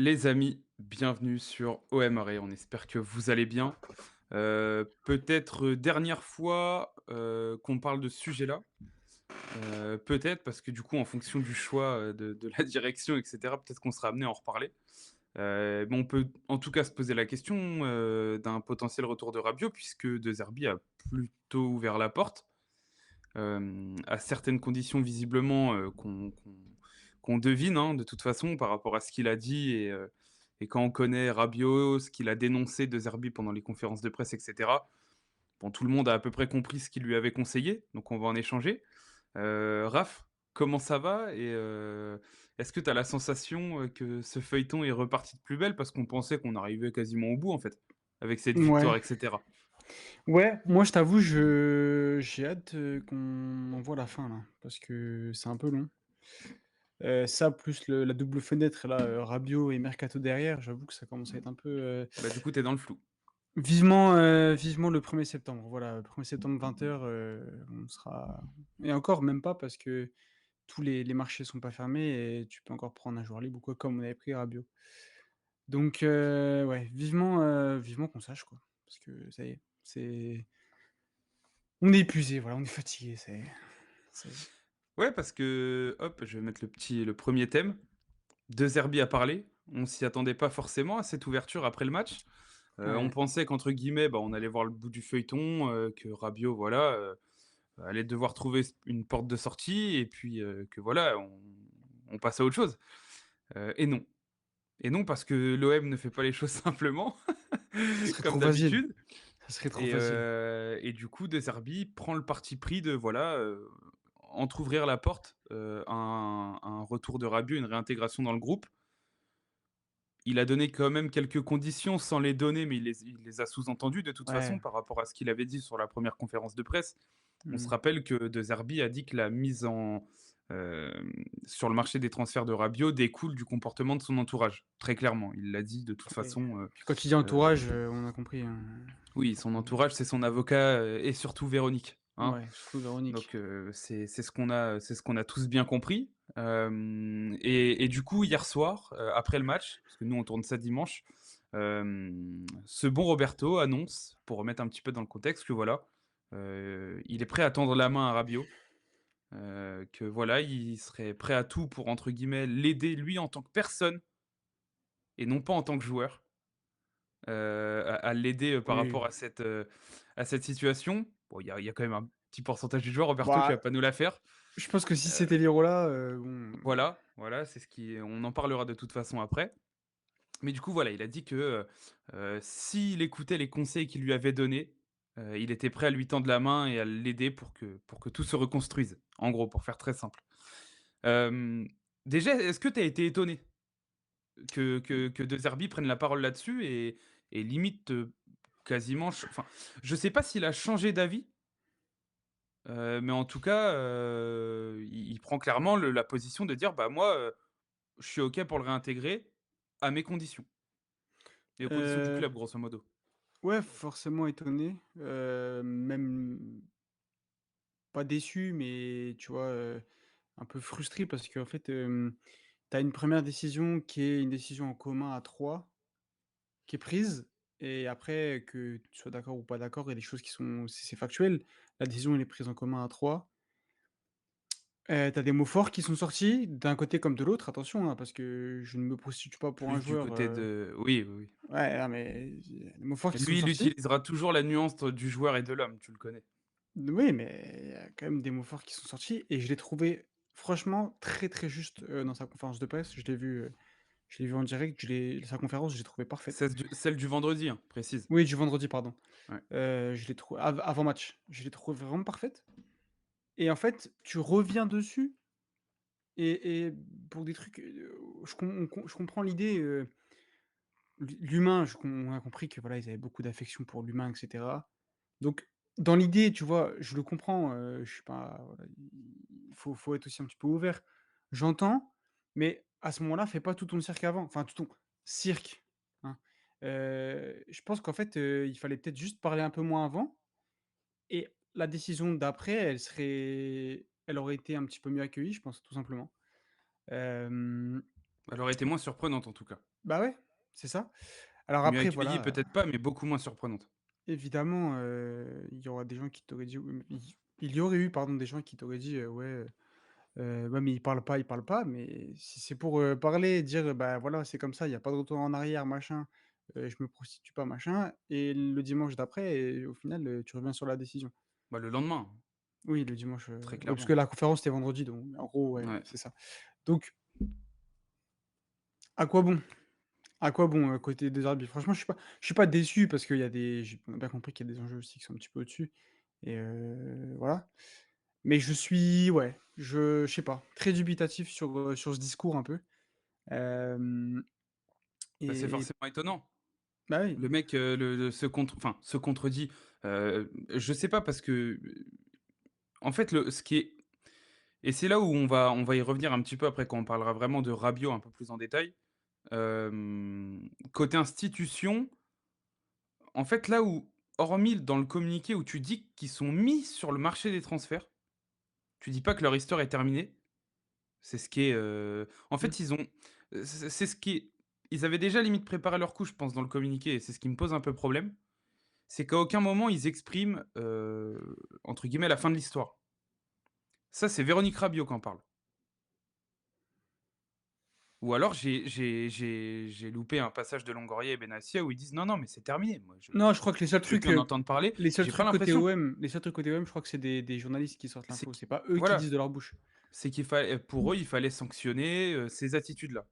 Les amis, bienvenue sur OM Array. On espère que vous allez bien. Peut-être dernière fois qu'on parle de ce sujet-là. Peut-être parce que du coup, en fonction du choix de la direction, etc., peut-être qu'on sera amené à en reparler. Mais on peut en tout cas se poser la question d'un potentiel retour de Rabiot, puisque De Zerbi a plutôt ouvert la porte, à certaines conditions visiblement qu'on devine, hein, de toute façon, par rapport à ce qu'il a dit et quand on connaît Rabiot, ce qu'il a dénoncé de Zerbi pendant les conférences de presse, etc. Bon, tout le monde a à peu près compris ce qu'il lui avait conseillé, donc on va en échanger. Raph, comment ça va et est-ce que tu as la sensation que ce feuilleton est reparti de plus belle parce qu'on pensait qu'on arrivait quasiment au bout en fait, avec cette Ouais, victoire, etc. ouais, moi je t'avoue, j'ai hâte qu'on en voit la fin là, parce que c'est un peu long. Ça, plus la double fenêtre là, Rabiot et Mercato derrière, j'avoue que ça commence à être un peu. Bah du coup, t'es dans le flou. Vivement le 1er septembre. Voilà, 1er septembre 20h, on sera. Et encore, même pas, parce que tous les marchés sont pas fermés et tu peux encore prendre un joueur libre ou quoi, comme on avait pris Rabiot. Donc, ouais, vivement qu'on sache quoi, parce que ça y est, on est épuisé, voilà, on est fatigué, c'est Ouais, parce que, hop, je vais mettre le premier thème. De Zerbi a parlé. On s'y attendait pas forcément à cette ouverture après le match. On ouais, pensait qu'entre guillemets, bah, on allait voir le bout du feuilleton, que Rabiot, voilà, allait devoir trouver une porte de sortie et puis que voilà, on passe à autre chose. Et non. Et non, parce que l'OM ne fait pas les choses simplement, ça serait comme trop facile, d'habitude. ça serait trop facile. Et du coup, De Zerbi prend le parti pris de voilà, entrouvrir la porte à un retour de Rabiot, une réintégration dans le groupe. Il a donné quand même quelques conditions sans les donner, mais il les a sous-entendues de toute façon Ouais, par rapport à ce qu'il avait dit sur la première conférence de presse. On se mmh, rappelle que De Zerbi a dit que la mise en euh, sur le marché des transferts de Rabiot découle du comportement de son entourage. Très clairement, il l'a dit de toute oui. façon. Puis quand il dit Euh, entourage, on a compris, hein. oui, son entourage, c'est son avocat et surtout Véronique. Hein. Ouais, surtout Véronique. Donc c'est ce qu'on a tous bien compris. Et du coup, hier soir, après le match, parce que nous on tourne ça dimanche, ce bon Roberto annonce, pour remettre un petit peu dans le contexte, que voilà, il est prêt à tendre la main à Rabiot, que voilà, il serait prêt à tout pour, entre guillemets, l'aider lui en tant que personne et non pas en tant que joueur, à l'aider par Oui. rapport à cette situation. Bon, il y a quand même un petit pourcentage du joueur, Roberto, tu vas Bah, pas nous la faire. je pense que si Euh, c'était Lirola, bon, voilà, c'est ce qui on en parlera de toute façon après. Mais du coup, voilà, il a dit que, s'il écoutait les conseils qu'il lui avait donnés, il était prêt à lui tendre la main et à l'aider pour que tout se reconstruise. En gros, pour faire très simple. Hem, Déjà, est-ce que tu as été étonné que De Zerbi prenne la parole là-dessus et limite, quasiment enfin, je sais pas s'il a changé d'avis, mais en tout cas, il prend clairement la position de dire: «Bah, moi, je suis OK pour le réintégrer à mes conditions et aux conditions du heu, club, grosso modo». ouais, forcément étonné, même pas déçu, mais tu vois, un peu frustré parce qu'en fait, tu as une première décision qui est une décision en commun à 3 qui est prise et après que tu sois d'accord ou pas d'accord, il y a des choses qui sont c'est factuel. La décision, elle est prise en commun à 3. Tu as des mots forts qui sont sortis, d'un côté comme de l'autre, attention, hein, parce que je ne me prostitue pas pour un Plus du joueur, côté de oui, oui, oui. ouais, non, mais les mots forts qui sont Lui, il sortis. utilisera toujours la nuance du joueur et de l'homme, tu le connais. Oui, mais il y a quand même des mots forts qui sont sortis et je l'ai trouvé franchement très, très juste, dans sa conférence de presse. Je l'ai vu en direct, sa conférence, je l'ai trouvée parfaite. Celle du vendredi, hein, précise. Oui, du vendredi, pardon. Ouais. Je l'ai trouvé avant match. Je l'ai trouvée vraiment parfaite et en fait, tu reviens dessus et pour des trucs, je comprends l'idée, l'humain, on a compris que voilà, ils avaient beaucoup d'affection pour l'humain et cetera. Donc dans l'idée, tu vois, je le comprends, je suis pas voilà, il faut être aussi un petit peu ouvert. J'entends, mais à ce moment-là, fais pas tout ton cirque avant, enfin tout ton cirque, hein. Je pense qu'en fait, il fallait peut-être juste parler un peu moins avant et la décision d'après, elle aurait été un petit peu mieux accueillie, je pense, tout simplement. Hem, Elle aurait été moins surprenante en tout cas. Bah, ouais, c'est ça. Alors Mieux après accueillie voilà, peut-être pas, mais beaucoup moins surprenante. évidemment, il y aura des gens qui t'auraient dit oui, mais il y aurait eu, pardon, des gens qui t'auraient dit, «Ouais, ouais, mais il parle pas», mais si c'est pour, parler, dire: «Bah, voilà, c'est comme ça, il y a pas de retour en arrière, machin, je me prostitue pas, machin» et le dimanche d'après et au final, tu reviens sur la décision. Bah, le lendemain, Oui, le dimanche, très oui, parce clairement. que la conférence, c'était vendredi, donc en gros, ouais, Ouais. c'est ça. Donc à quoi bon? À quoi bon, côté des arbitres? Franchement, je suis pas déçu parce qu'il y a des j'ai on a bien compris qu'il y a des enjeux aussi qui sont un petit peu au-dessus et voilà. Mais je suis ouais, je sais pas, très dubitatif sur ce discours un peu. Hem Bah, c'est et forcément étonnant. bah, oui. Le mec, se contredit. Je sais pas parce que, en fait, le ce qui est et c'est là où on va y revenir un petit peu après quand on parlera vraiment de Rabiot un peu plus en détail. Côté institution, en fait, là où hormis dans le communiqué où tu dis qu'ils sont mis sur le marché des transferts, tu dis pas que leur histoire est terminée. C'est ce qui est, en Mmh. fait, ils ont c'est ce qui est ils avaient déjà limite préparé leur coup, je pense, dans le communiqué et c'est ce qui me pose un peu problème. C'est qu'à aucun moment ils expriment, entre guillemets «la fin de l'histoire». Ça, c'est Véronique Rabiot qui en parle. Ou alors j'ai loupé un passage de Longoria et Benassia où ils disent: «Non, non, mais c'est terminé, moi Non, je crois que je veux plus en entendre parler». J'ai pas l'impression. les seuls trucs côté OM, je crois que c'est des journalistes qui sortent C'est l'info. qui C'est pas eux qui disent voilà, de leur bouche. c'est qu'il fallait pour eux, il fallait sanctionner, ces attitudes-là.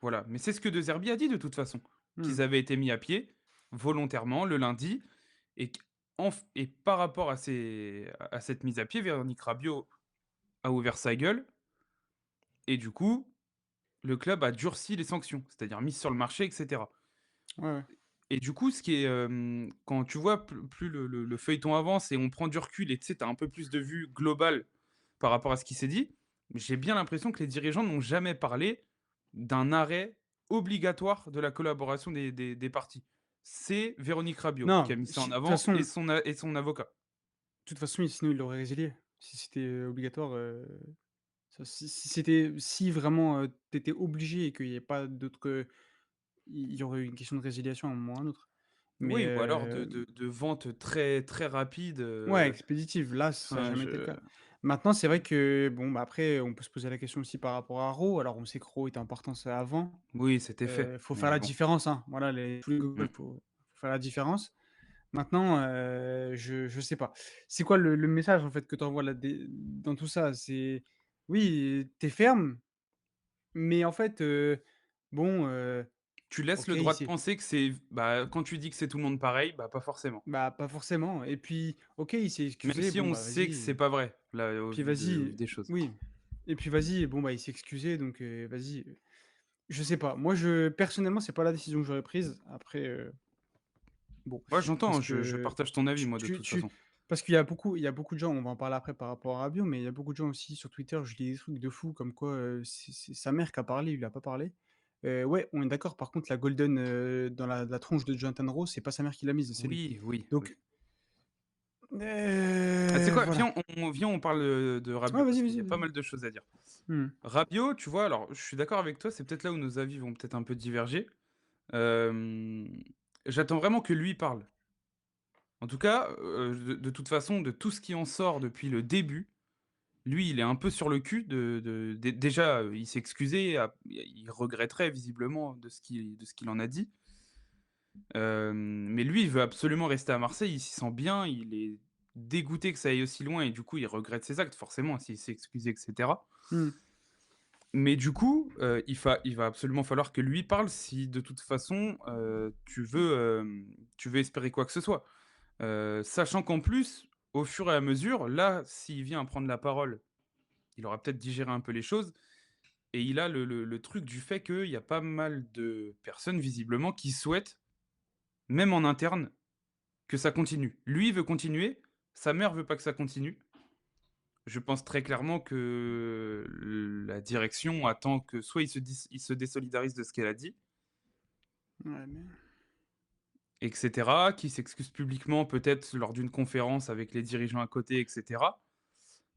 Voilà, mais c'est ce que De Zerbi a dit de toute façon, Mmh. qu'ils avaient été mis à pied volontairement le lundi et et par rapport à cette mise à pied, Véronique Rabiot a ouvert sa gueule et du coup, le club a durci les sanctions, c'est-à-dire mise sur le marché et cetera. Ouais, ouais. Et du coup, ce qui est, quand tu vois plus le feuilleton avance et on prend du recul et tu sais, tu as un peu plus de vue globale par rapport à ce qui s'est dit, j'ai bien l'impression que les dirigeants n'ont jamais parlé d'un arrêt obligatoire de la collaboration des parties. C'est Véronique Rabiot qui Non, a mis ça en si de toute avant façon et son avocat. sinon ils l'auraient résilié. Si c'était, obligatoire, ça si c'était si vraiment, tu étais obligé et qu'il y ait pas d'autre, il y aurait eu une question de résiliation à un moment ou à un autre. Mais, Oui, ou alors de vente très, très rapide, ouais, expéditive, là, ça a enfin jamais été le je cas. Maintenant, c'est vrai que, bon, bah, après, on peut se poser la question aussi par rapport à Rowe. Alors, on sait que Rowe était important, ça, avant. oui, c'était fait, Faut faire mais la bon. différence, hein. Voilà, les tous les Mmh. goals, faut faire la différence. Maintenant, je sais pas. C'est quoi le message, en fait, que tu envoies là dé dans tout ça? C'est oui, tu es ferme, mais en fait, bon, Tu laisses OK, le il droit de s'est penser que c'est bah, quand tu dis que c'est tout le monde pareil, bah, pas forcément. bah, pas forcément et puis, OK, il s'est Même excusé, si bon, on bah, sait que c'est vas-y. pas vrai, là, Puis au vu vas-y, des choses. oui et puis vas-y, bon, bah, il s'est excusé donc vas-y, je sais pas. Moi, je personnellement, c'est pas la décision que j'aurais prise. Après, bon, Ouais, j'entends, parce hein, je que partage ton avis, tu moi, de tu toute tu façon. parce qu'il y a beaucoup de gens, on va en parler après par rapport à Rabiot, mais il y a beaucoup de gens aussi sur Twitter, je lis des trucs de fou comme quoi, c'est sa mère qui a parlé, lui, il a pas parlé. Ouais, on est d'accord, par contre, la golden, dans la tronche de Jonathan Rowe, c'est pas sa mère qui l'a mise, c'est lui. Oui, oui, oui. Donc, Ah, tu sais quoi? voilà. Viens, on parle, de Ouais, Rabiot vas-y, parce qu'il y vas-y, a pas vas-y. mal de choses à dire. Mmh. Rabiot, tu vois, alors je suis d'accord avec toi, c'est peut-être là où nos avis vont peut-être un peu diverger. Hem, J'attends vraiment que lui parle. En tout cas, de toute façon, de tout ce qui en sort depuis le début, lui, il est un peu sur le cul déjà, il s'est excusé, il regretterait visiblement de ce qu'il en a dit. Mais lui, il veut absolument rester à Marseille, il s'y sent bien, il est dégoûté que ça aille aussi loin et du coup, il regrette ses actes forcément s'il s'est excusé et cetera. Mmh. Mais du coup, il va absolument falloir que lui parle si de toute façon, tu veux espérer quoi que ce soit. Sachant qu'en plus, au fur et à mesure, là, s'il vient à prendre la parole, il aura peut-être digéré un peu les choses et il a le truc du fait qu'il y a pas mal de personnes visiblement qui souhaitent, même en interne, que ça continue. Lui, il veut continuer, sa mère veut pas que ça continue. Je pense très clairement que la direction attend que soit il se désolidarise de ce qu'elle a dit Ouais, mais et cetera, qu'il s'excuse publiquement peut-être lors d'une conférence avec les dirigeants à côté et cetera.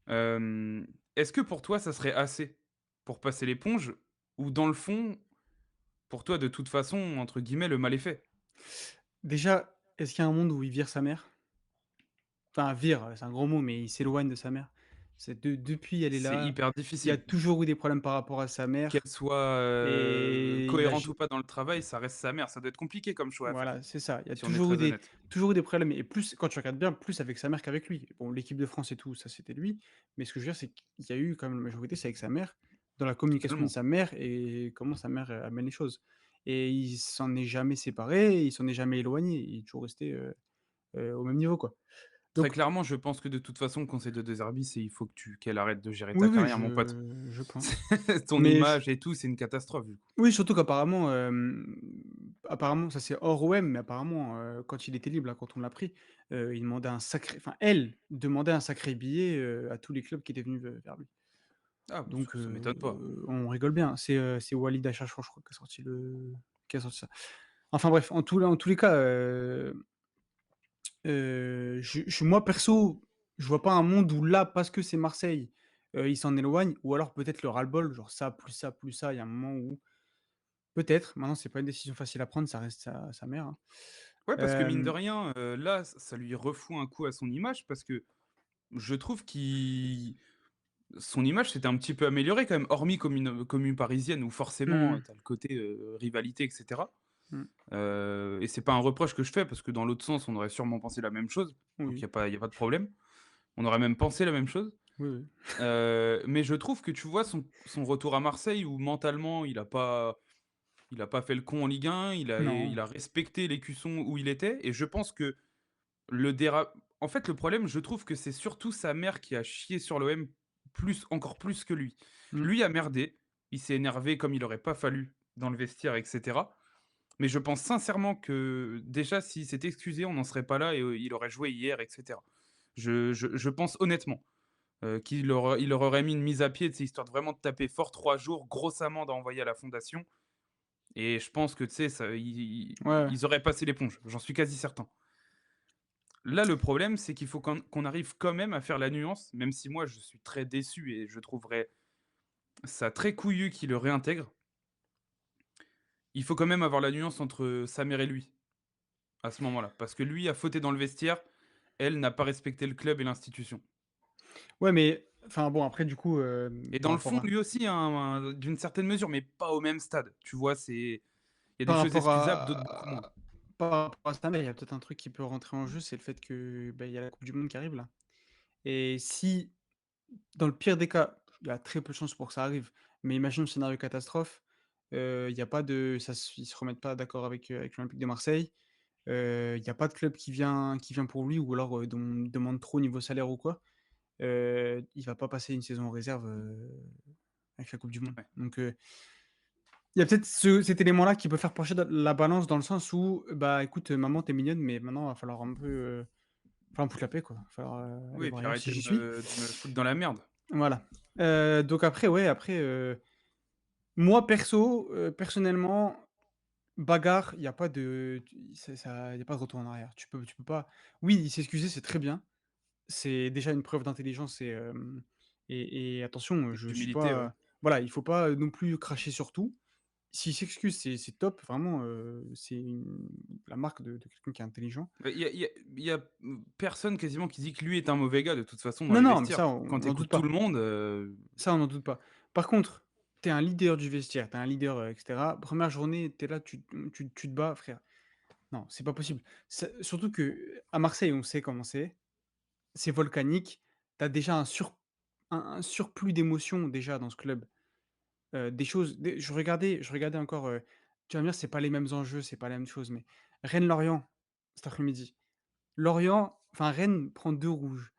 Est-ce que pour toi, ça serait assez pour passer l'éponge? Ou dans le fond, pour toi, de toute façon, entre guillemets, «le mal est fait»? Déjà, est-ce qu'il y a un monde où il vire sa mère? Enfin vire, c'est un gros mot, mais il s'éloigne de sa mère. C'est depuis elle est C'est là, hyper il y a difficile. toujours eu des problèmes par rapport à sa Qu'elle mère soit, et il a cohérente ou pas dans le travail, ça reste sa mère. Ça doit être compliqué comme choix à faire, voilà, c'est ça. Il y a si on est très honnête. toujours eu des problèmes et plus quand tu regardes bien, plus avec sa mère qu'avec lui. Bon, l'équipe de France et tout, ça c'était lui, mais ce que je veux dire, c'est qu'il y a eu quand même la majorité, c'est avec sa mère, dans la communication de Totalement. sa mère et comment sa mère, amène les choses et il s'en est jamais séparé, il s'en est jamais éloigné, il est toujours resté, au même niveau, quoi. Très Donc clairement, je pense que de toute façon, le conseil de De Zerbi, c'est il faut que tu qu'elle arrête de gérer oui, ta oui, carrière, mon pote. je pense, C'est ton mais image et tout, c'est une catastrophe, du coup. oui, surtout qu'apparemment, apparemment ça c'est hors OM, mais apparemment, quand il était libre là, quand on l'a pris, il demandait un sacré enfin elle demandait un sacré billet, à tous les clubs qui étaient venus vers lui. Ah, bah, Donc ça m'étonne pas. on rigole bien. C'est Walid Acharchour, je crois, qui a sorti ça. Enfin bref, en tous les cas, moi perso, je vois pas un monde où là, parce que c'est Marseille, il s'en éloigne ou alors peut-être le ras-le-bol, genre ça, plus ça, plus ça, il y a un moment où peut-être, maintenant c'est pas une décision facile à prendre, ça reste sa mère, hein. Ouais, parce que mine de Hem, rien, là, ça lui refout un coup à son image parce que je trouve qu'il son image s'était un petit peu améliorée quand même, hormis commune parisienne où forcément, mmh tu as le côté, rivalité et cetera. mmh. Et c'est pas un reproche que je fais parce que dans l'autre sens, on aurait sûrement pensé la même chose, donc Oui, il y a pas de problème. On aurait même pensé la même chose. oui, oui. Mais je trouve que tu vois son retour à Marseille où mentalement il a pas fait le con en Ligue 1, il Non. a respecté l'écusson où il était et je pense que le déra en fait, le problème, je trouve que c'est surtout sa mère qui a chié sur l'OM encore plus que lui. Mmh. Lui a merdé, il s'est énervé comme il aurait pas fallu dans le vestiaire et cetera. Mais je pense sincèrement que déjà s'il s'était excusé, on n'en serait pas là et il aurait joué hier et cetera. Je pense honnêtement. Il leur aurait mis une mise à pied, tu sais, histoire de vraiment de taper fort 3 jours, grosse amende à envoyer à la fondation et je pense que, tu sais, ça Ouais, ouais. ils auraient passé l'éponge, j'en suis quasi certain. Là, le problème, c'est qu'il faut qu'on arrive quand même à faire la nuance, même si moi je suis très déçu et je trouverais ça très couillu qu'il le réintègre. Il faut quand même avoir la nuance entre sa mère et lui, à ce moment-là. Parce que lui a fauté dans le vestiaire, elle n'a pas respecté le club et l'institution. Ouais, mais enfin bon après du coup, Et par dans le rapport fond, à lui aussi, hein, d'une certaine mesure, mais pas au même stade. Tu vois, il y a des par choses rapport excusables, d'autres beaucoup moins. à par rapport à ça, mais il y a peut-être un truc qui peut rentrer en jeu, c'est le fait que, bah, il y a la coupe du monde qui arrive là et si dans le pire des cas, il y a très peu de chances pour que ça arrive, mais imaginons le scénario catastrophe, il y a pas de ça se ils se remettent pas d'accord avec l'Olympique de Marseille, il y a pas de club qui vient pour lui ou alors, demande trop niveau salaire ou quoi, il va pas passer une saison en réserve, avec la coupe du monde. Ouais. Donc, il y a peut-être cet élément-là qui peut faire pencher la balance dans le sens où, bah, écoute, maman, tu es mignonne, mais maintenant, il va falloir un peu, falloir me foutre la paix, quoi. Il va falloir, aller Oui, et voir puis ailleurs si arrêtez j'y suis. de me foutre dans la merde. Voilà. Donc après, ouais, après, moi perso, personnellement, bagarre, il y a pas de il y a pas de retour en arrière. Tu peux pas oui, il s'est excusé, c'est très bien. C'est déjà une preuve d'intelligence et attention, Et je suis d'humilité, ouais. pas voilà, il faut pas non plus cracher sur tout. S'il s'excuse, c'est top, vraiment, c'est la marque de quelqu'un qui est intelligent. Bah, il y a, personne quasiment qui dit que lui est un mauvais gars de toute façon dans Non, les non, mais vestiaires. ça, Quand on tu n'en doute écoutes tout le pas. monde, Ça, on n'en doute pas. Par contre, tu es un leader du vestiaire, tu es un leader, et cetera. 1re journée, tu es là, tu te bats, frère. Non, c'est pas possible. Surtout qu'à Marseille, on sait comment c'est volcanique. Tu as déjà un surplus d'émotions déjà dans ce club. Des choses des je regardais encore, tu vas me dire c'est pas les mêmes enjeux, c'est pas la même chose, mais Rennes-Lorient, cet après-midi. Rennes prend 2 rouges.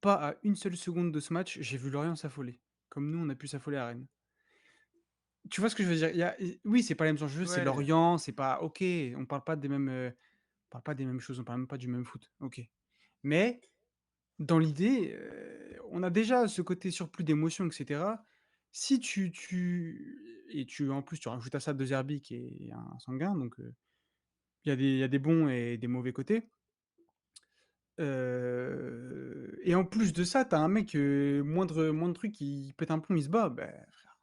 Pas à une seule seconde de ce match, j'ai vu Lorient s'affoler, comme nous on a pu s'affoler à Rennes. Tu vois ce que je veux dire? Oui, c'est pas les mêmes enjeux, c'est ouais, Lorient, c'est pas OK, on parle pas des mêmes, on parle pas des mêmes choses, on parle même pas du même foot, OK. Mais dans l'idée, on a déjà ce côté surplus d'émotions et cetera. Si en plus tu rajoutes à ça De Zerbi qui est un sanguin donc il y a des bons et des mauvais côtés. Et en plus de ça, tu as un mec, moindre truc, il pète un plomb, il se bat, beh, frère,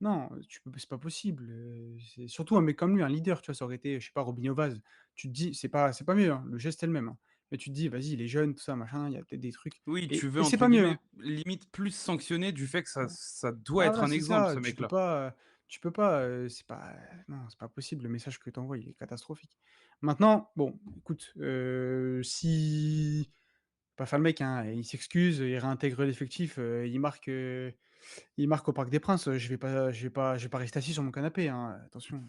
Non, tu peux c'est pas possible, c'est surtout un mec comme lui, un leader, tu vois? Ça aurait été, je sais pas, Robinho Vaz. Tu te dis c'est pas mieux, hein, le geste est le même, hein. Mais tu te dis: «Vas-y, il est jeune, tout ça, machin, il y a peut-être des trucs» Oui, tu veux et c'est entre pas mieux, guillemets, hein. limite plus sanctionner du fait que ça Ouais. ça doit Ah être voilà, un c'est exemple ça, ce mec-là. tu peux pas, c'est pas non, c'est pas possible, le message que tu envoies, il est catastrophique. Maintenant, bon, écoute, si pas faire le mec, hein, il s'excuse, il réintègre l'effectif, il marque au Parc des Princes, je vais pas rester assis sur mon canapé, hein, attention,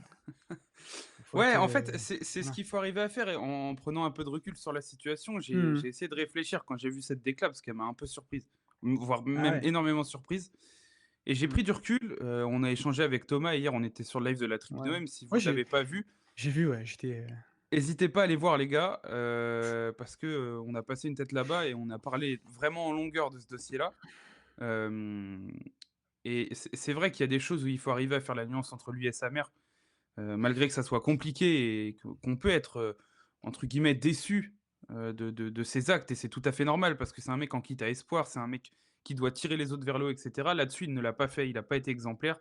il faut Ouais, être, en fait, c'est ce voilà. qu'il faut arriver à faire et en prenant un peu de recul sur la situation, Mmh j'ai essayé de réfléchir quand j'ai vu cette déclate parce qu'elle m'a un peu surprise, voire Ah même ouais. énormément surprise et j'ai Mmh. pris du recul, on a échangé avec Thomas hier, on était sur le live de la Tribune Ouais. OM, si vous Ouais, ne l'avez pas vu, j'ai vu, ouais, hésitez pas à aller voir les gars, parce que, on a passé une tête là-bas et on a parlé vraiment en longueur de ce dossier-là. Hem Et c'est vrai qu'il y a des choses où il faut arriver à faire la nuance entre lui et sa mère, malgré que ça soit compliqué et qu'on peut être, entre guillemets «déçu», de ses actes et c'est tout à fait normal parce que c'est un mec en qui tu as espoir, c'est un mec qui doit tirer les autres vers le haut et cetera. Là-dessus, il ne l'a pas fait, il a pas été exemplaire.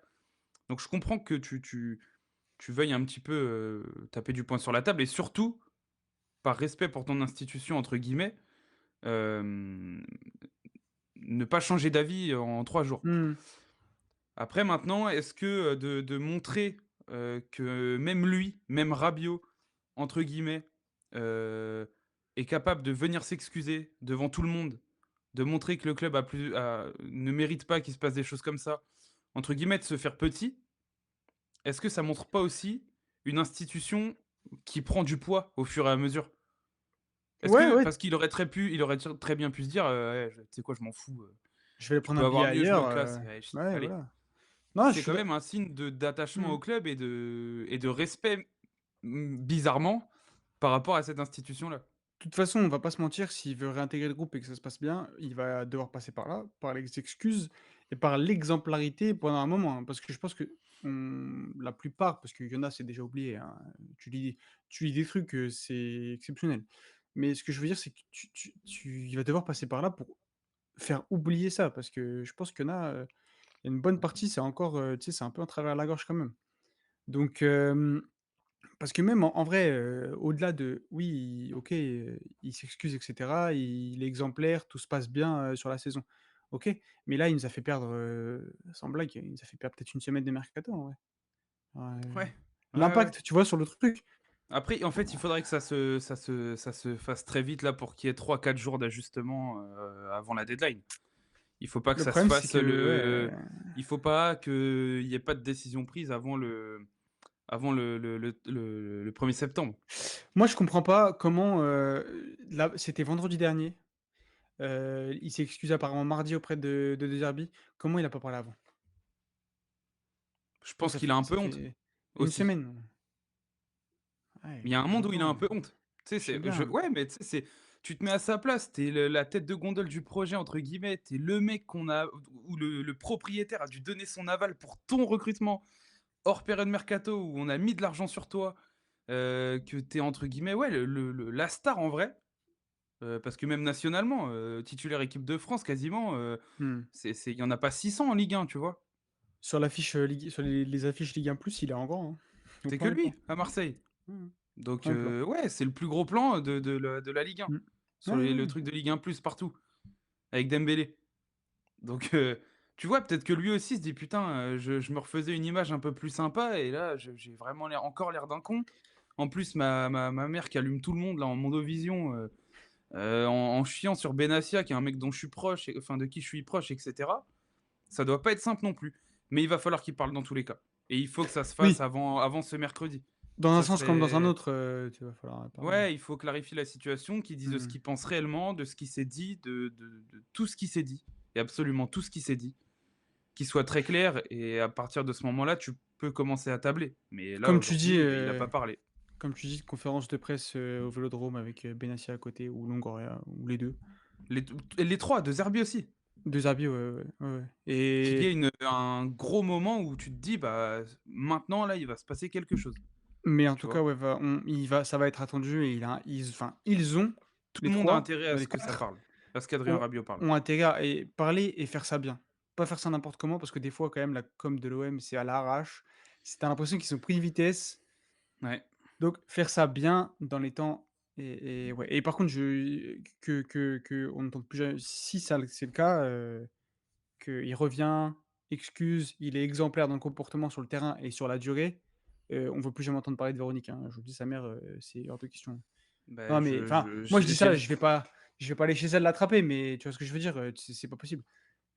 Donc je comprends que tu veuilles un petit peu, taper du poing sur la table et surtout, par respect pour ton «institution» entre guillemets, hem, ne pas changer d'avis en 3 jours. mmh. Après maintenant, est-ce que, de montrer, que même lui, même Rabiot, entre guillemets, heu, est capable de venir s'excuser devant tout le monde, de montrer que le club ne mérite pas qu'il se passe des choses comme ça, entre guillemets, de se faire petit, est-ce que ça montre pas aussi une institution qui prend du poids au fur et à mesure? Est-ce Ouais, que ouais, parce qu'il aurait il aurait très bien pu se dire: «Eh, tu sais quoi? Je m'en fous, je vais aller je prendre peux un billet avoir mieux, je me ailleurs, casse et ouais, allez». voilà. Non, je C'est suis quand d'a même un signe d'attachement mmh. au club et de respect, bizarrement, par rapport à cette institution-là. De toute façon, on va pas se mentir, s'il veut réintégrer le groupe et que ça se passe bien, il va devoir passer par là, par les excuses et par l'exemplarité pendant un moment, hein. Parce que je pense que la plupart, parce qu'il y en a, c'est déjà oublié, hein, tu lis des trucs, c'est exceptionnel. Mais ce que je veux dire, c'est que il va devoir passer par là pour faire oublier ça. Parce que je pense qu'il y en a, il y a une bonne partie, c'est encore, tu sais, c'est un peu à travers la gorge quand même. Donc parce que même en vrai, au-delà de oui, OK, il s'excuse et cetera, il est exemplaire, tout se passe bien, sur la saison. OK, mais là, il nous a fait perdre, sans blague, il nous a fait perdre peut-être une semaine de mercato en vrai. Ouais, ouais, ouais. L'impact, tu vois, sur le truc. Après, en fait, il faudrait que ça se fasse très vite là pour qu'il y ait 3 4 jours d'ajustement, avant la deadline. Il faut pas que Le ça se problème, c'est fasse que il faut pas qu'il y ait pas de décision prise avant le 1er septembre. moi, je comprends pas comment, là, c'était vendredi dernier, il s'est excusé apparemment mardi auprès de De Zerbi. Comment il a pas parlé avant? Je pense Ça qu'il fait a un ça peu honte, fait une aussi. semaine. Ouais, Il y a un monde où il a un j'entends, peu honte. Tu sais, je sais je bien. ouais, mais tu sais, tu te mets à sa place, tu es le la «tête de gondole» du projet entre guillemets, tu es le mec qu'on a où le propriétaire a dû donner son aval pour ton recrutement, hors période mercato, où on a mis de l'argent sur toi, que tu es entre guillemets, ouais, la star en vrai, parce que même nationalement, titulaire équipe de France quasiment, Mmh. il y en a pas 600 en Ligue 1, tu vois? Sur l'affiche, Ligue sur les affiches Ligue 1+, il est en grand, hein. Au C'est que premier plan. lui, à Marseille. Mmh mh. Donc Premier plan. ouais, c'est le plus gros plan de la Ligue 1, Mmh. sur Ouais, ouais, le ouais. truc de Ligue 1+ partout, avec Dembélé. Donc tu vois, peut-être que lui aussi se dit: «Putain, je me refaisais une image un peu plus sympa et là, j'ai vraiment l'air d'un con». En plus, ma mère qui allume tout le monde là en mondovision, en chiant sur Benassia qui est un mec dont je suis proche et enfin de qui je suis proche et cetera. Ça doit pas être simple non plus. Mais il va falloir qu'il parle dans tous les cas et il faut que ça se fasse Oui, avant ce mercredi. dans un Ça sens comme dans un serait autre, tu vas falloir parler. Ouais, il faut clarifier la situation, qu'il dise ce Mmh. qu'il pense réellement, de ce qui s'est dit, de tout ce qui s'est dit et absolument tout ce qui s'est dit. Qu'il soit très clair et à partir de ce moment-là, tu peux commencer à tabler. Mais là, Comme tu dis, aujourd'hui, il a pas parlé. conférence de presse, au Vélodrome avec, Benassia à côté ou Longoria ou les 2. Les 3, de Zerbi aussi. 2 habits, ouais, ouais, ouais, ouais Qu'il y ait et un gros moment où tu te dis: «Bah, maintenant là, il va se passer quelque chose». mais en Tu tout cas, vois? ouais, ça va être attendu et ils ont, Tout les le monde a 3, intérêt à les ce que ça 4 parle, à ce qu'Adrien ont Rabiot parle. intérêt à parler et faire ça bien. pas faire ça n'importe comment parce que des fois quand même la com de l'OM, c'est à l'arrache. Tu l'impression qu'ils ont pris une vitesse, Ouais. donc faire ça bien dans les temps et ouais et par contre je qu'on n'entende plus jamais si ça c'est le cas, qu'il revient, excuse, il est exemplaire dans le comportement sur le terrain et sur la durée, on ne veut plus jamais entendre parler de Véronique, hein. Je vous le dis sa mère, c'est hors de question. Bah, Non mais enfin, moi je dis j'ai ça, le je vais pas aller chez elle l'attraper, mais tu vois ce que je veux dire? C'est pas possible.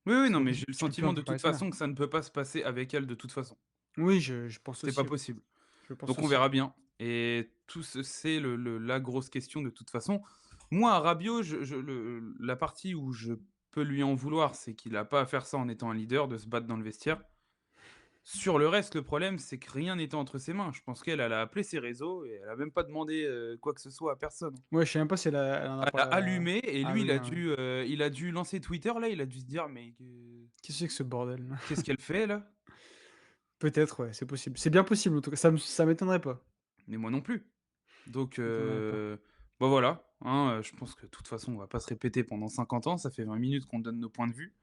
oui, oui, C'est non, pas mais j'ai possible, le tu peux plus sentiment de entendre parler toute de sa mère. façon que ça ne peut pas se passer avec elle de toute façon. Oui, je pense C'est pas aussi, ouais. possible. Je pense Donc on aussi. verra bien et tout ce c'est la grosse question de toute façon. Moi, à Rabiot, je le la partie où je peux lui en vouloir, c'est qu'il a pas à faire ça en étant un leader, de se battre dans le vestiaire. Sur le reste, le problème, c'est que rien n'était entre ses mains. Je pense qu'elle, elle a appelé ses réseaux et elle a même pas demandé, quoi que ce soit à personne. Ouais, je sais même pas si elle en a Elle a parlé allumé et à lui, Adrien, ouais. il a dû lancer Twitter là, il a dû se dire: «Mais Qu'est-ce que c'est que ce bordel? qu'est-ce qu'elle fait là?» Peut-être, ouais, c'est possible. C'est bien possible en tout cas, ça m'étonnerait pas. Mais moi non plus. Donc Ça m'étonnerait pas. bah, voilà, hein, je pense que de toute façon, on va pas se répéter pendant 50 ans, ça fait 20 minutes qu'on donne nos points de vue.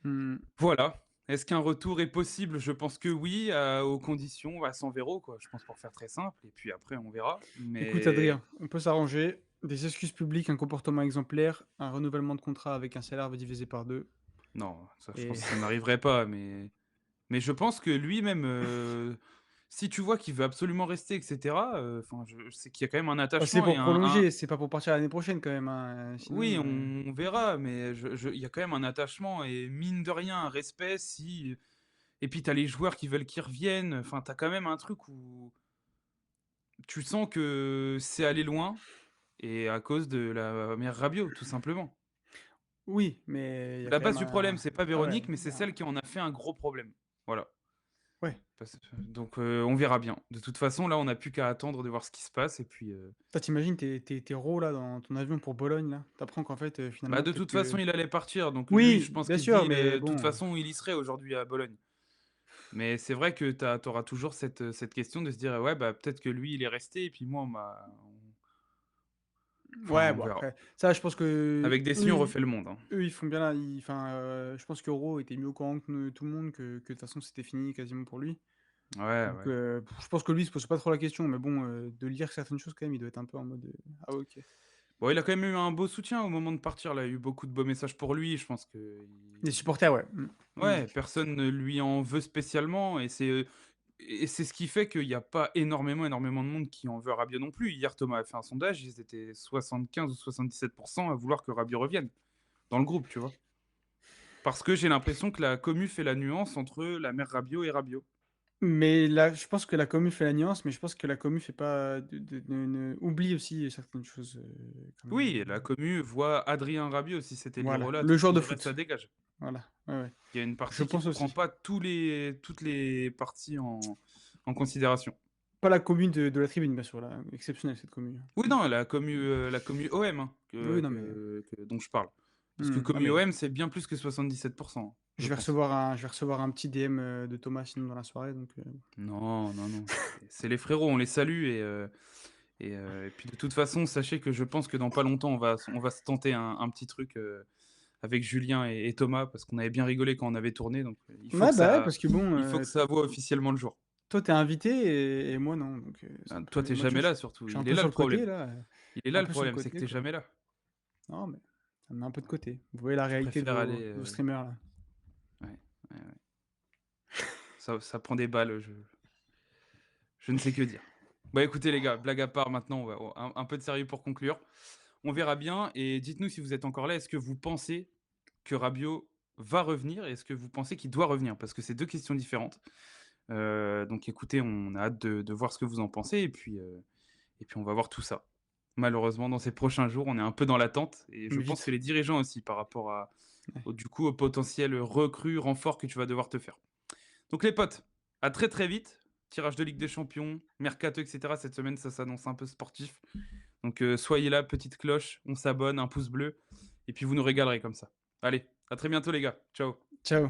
Mmh. Voilà. Est-ce qu'un retour est possible? Je pense que oui, aux conditions, à 100 quoi, je pense pour faire très simple et puis après on verra. Écoute Mais Adrien, on peut s'arranger. Des excuses publiques, un comportement exemplaire, un renouvellement de contrat avec un salaire divisé par 2 non, ça je pense et que ça n'arriverait pas, mais je pense que lui-même, si tu vois qu'il veut absolument rester et cetera, enfin je c'est qu'il y a quand même un bah, c'est attachement et pour un prolonger, c'est pas pour partir l'année prochaine quand même, hein, oui, sinon, on verra, mais il y a quand même un attachement et mine de rien, un respect si et puis tu as les joueurs qui veulent qu'il revienne, enfin tu as quand même un truc où tu sens que c'est allé loin et à cause de la mère Rabiot, tout simplement. oui, mais il y a La quand base même du problème, un c'est pas ah ouais, Véronique, mais il y c'est a celle qui en a fait un gros problème. Voilà. ouais. Donc on verra bien. De toute façon, là, on n'a plus qu'à attendre de voir ce qui se passe et puis, Toi, tu imagines, tu es RAW là dans ton avion pour Bologne là, tu apprends qu'en fait, bah, finalement de peut-être toute façon, que il allait partir, donc lui, je oui, pense bien qu'il se sûr, dit, mais de toute bon, façon, il y serait aujourd'hui à Bologne. Mais c'est vrai que tu auras toujours cette question de se dire: «Ouais, bah, peut-être que lui, il est resté et puis moi, enfin, ouais, on bon verra». après, ça je pense que Avec des si, on refait le monde, hein. eux ils font bien là, enfin, je pense qu'Euro était mieux au courant que nous tout le monde que de toute façon c'était fini quasiment pour lui. Ouais, Donc ouais. je pense que lui il se pose pas trop la question, mais bon, de lire certaines choses quand même, il doit être un peu en mode, «Ah OK». Bon, il a quand même eu un beau soutien au moment de partir, là. Il y a eu beaucoup de beaux messages pour lui. Je pense qu'il Les supporters, ouais. Mmh. Mmh. ouais, personne ne lui en veut spécialement et c'est ce qui fait qu'il y a pas énormément de monde qui en veut à Rabiot non plus. Hier, Thomas a fait un sondage, ils étaient 75 ou 77 à vouloir que Rabiot revienne, dans le groupe, tu vois? Parce que j'ai l'impression que la commu fait la nuance entre la mère Rabiot et Rabiot. Mais là, je pense que la commu fait la nuance, mais je pense que la commu fait pas de ne oublie aussi certaines choses, quand même, Oui, la commu voit Adrien Rabiot, si c'était voilà, Lirola, le tout joueur de dirait: «Ça foot. dégage». Voilà, ouais, ouais. Il y a une Je partie qui pense ne prend aussi. pas toutes les parties en considération. Pas la commu de la tribune, bien sûr, là, exceptionnelle cette commu. Oui, non, la commu OM, hein, Oui, non, mais dont je parle. Parce que non, commu mais OM, c'est bien plus que 77 je pense. je vais recevoir un petit DM, de Thomas sinon dans la soirée, donc Non, non, non, c'est les frérots, on les salue et puis de toute façon, sachez que je pense que dans pas longtemps, on va se tenter un petit truc, avec Julien et Thomas parce qu'on avait bien rigolé quand on avait tourné donc ouais, bah, ouais, parce que bon, il faut que ça voie officiellement le jour. toi, tu es invité et moi non, donc c'est Ah, un toi, peu tu es moi, tu jamais vois, là surtout, je suis un il est peu là sur le le côté problème. là, Il est là un le peu sur le problème, c'est que côté, tu es quoi. jamais là. Non, mais ça me met un peu de côté. Vous voyez la Tu réalité de préfères aller, vos streamers là. ouais, ouais, ouais. Ça prend des balles, je ne sais que dire. Bah, écoutez les gars, blague à part maintenant, un peu de sérieux pour conclure. On verra bien et dites-nous si vous êtes encore là, est-ce que vous pensez que Rabiot va revenir et est-ce que vous pensez qu'il doit revenir? Parce que c'est 2 questions différentes. Donc écoutez, on a hâte de voir ce que vous en pensez et puis on va voir tout ça. Malheureusement, dans ces prochains jours, on est un peu dans l'attente et je Mais pense que vite. les dirigeants aussi par rapport Ouais. au du coup, au potentiel recrue, renfort que tu vas devoir te faire. Donc les potes, à très, très vite. Tirage de Ligue des Champions, mercato et cetera. Cette semaine, ça s'annonce un peu sportif. Donc soyez là, petite cloche, on s'abonne, un pouce bleu et puis vous nous régalerez comme ça. Allez, à très bientôt les gars. Ciao. Ciao.